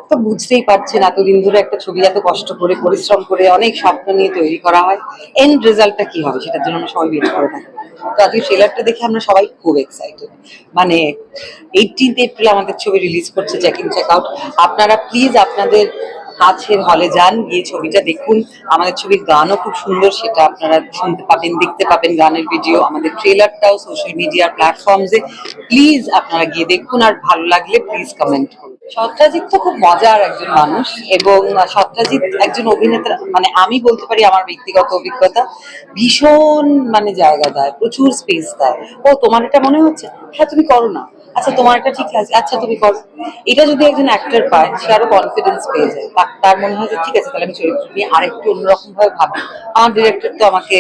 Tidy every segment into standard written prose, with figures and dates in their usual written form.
তো বুঝতেই পারছেন এতদিন ধরে একটা ছবি এত কষ্ট করে পরিশ্রম করে অনেক স্বপ্ন নিয়ে তৈরি করা হয়, এন্ড রেজাল্টটা কি হবে সেটার জন্য আমরা সবাই ওয়েট করে থাকি। তো আজকে ট্রেলারটা দেখে আমরা সবাই খুব এক্সাইটেড। মানে 18th এপ্রিল আমাদের ছবি রিলিজ করছে চেক ইন চেক আউট। আপনারা প্লিজ আপনাদের কাছের হলে যান, গিয়ে ছবিটা দেখুন। আমাদের ছবির গানও খুব সুন্দর, সেটা আপনারা শুনতে পাবেন, দেখতে পাবেন গানের ভিডিও। আমাদের ট্রেলারটাও সোশ্যাল মিডিয়ার প্ল্যাটফর্মসে। প্লিজ আপনারা গিয়ে দেখুন, আর ভালো লাগলে প্লিজ কমেন্ট করুন। সত্রাজিৎ তো খুব মজার একজন মানুষ, এবং সত্রাজিৎ একজন অভিনেতা, মানে আমি বলতে পারি আমার ব্যক্তিগত অভিজ্ঞতা, ভীষণ মানে জায়গা দেয়, প্রচুর স্পেস দেয়। ও তোমার এটা মনে হচ্ছে, হ্যাঁ তুমি করো না, আচ্ছা তোমার এটা ঠিক আছে, আচ্ছা তুমি করো। এটা যদি একজন অ্যাক্টর পায়, সে আরো কনফিডেন্স পেয়ে যায়, তার মনে হয় যে ঠিক আছে তাহলে আমি চরিত্র নিয়ে আরেকটু অন্যরকম ভাবে ভাবি। আমার ডিরেক্টর তো আমাকে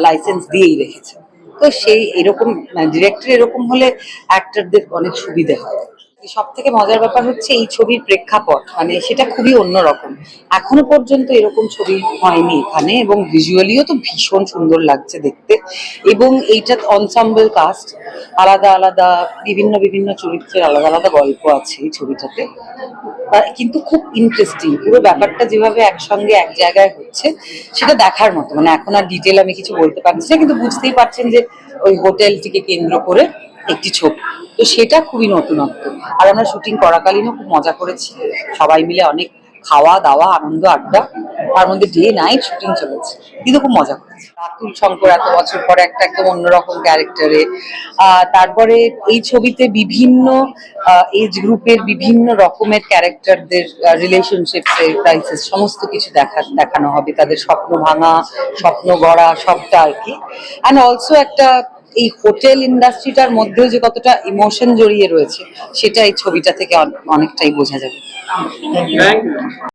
লাইসেন্স দিয়েই রেখেছে। তো সেই এরকম ডিরেক্টর এরকম হলে অ্যাক্টরদের অনেক সুবিধা হয়। সব থেকে মজার ব্যাপার হচ্ছে এই ছবির প্রেক্ষাপট, মানে সেটা খুবই অন্যরকম। এখনো পর্যন্ত এরকম ছবি হয়নি এখানে, এবং ভিজুয়ালিও তো ভীষণ সুন্দর লাগছে দেখতে। এবং এইটা অনসাম্বল কাস্ট, আলাদা আলাদা বিভিন্ন বিভিন্ন চরিত্রের আলাদা আলাদা গল্প আছে এই ছবিটাতে। কিন্তু খুব ইন্টারেস্টিং পুরো ব্যাপারটা, যেভাবে একসঙ্গে এক জায়গায় হচ্ছে সেটা দেখার মতো। মানে এখন আর ডিটেল আমি কিছু বলতে পারছি না, কিন্তু বুঝতেই পারছেন যে ওই হোটেলটিকে কেন্দ্র করে একটি ছবি। তো সেটা খুবই নতুনত্ব। আর আমরা শুটিং করাকালীনও খুব মজা করেছি, সবাই মিলে অনেক খাওয়া দাওয়া আনন্দ আড্ডা, তার মধ্যে ডে নাইট শুটিং চলেছে, কিন্তু খুব মজা করেছি। রাতুল শঙ্কর এত বছর পরে একটা একদম অন্যরকম ক্যারেক্টারে। তারপরে এই ছবিতে বিভিন্ন এজ গ্রুপের বিভিন্ন রকমের ক্যারেক্টারদের রিলেশনশিপসের ক্রাইসিস সমস্ত কিছু দেখানো হবে, তাদের স্বপ্ন ভাঙা, স্বপ্ন গড়া, সবটা আর কি। অ্যান্ড অলসো একটা এই হোটেল ইন্ডাস্ট্রিটার মধ্যেও যে কতটা ইমোশন জড়িয়ে রয়েছে, সেটা এই ছবিটা থেকে অনেকটাই বোঝা যাবে।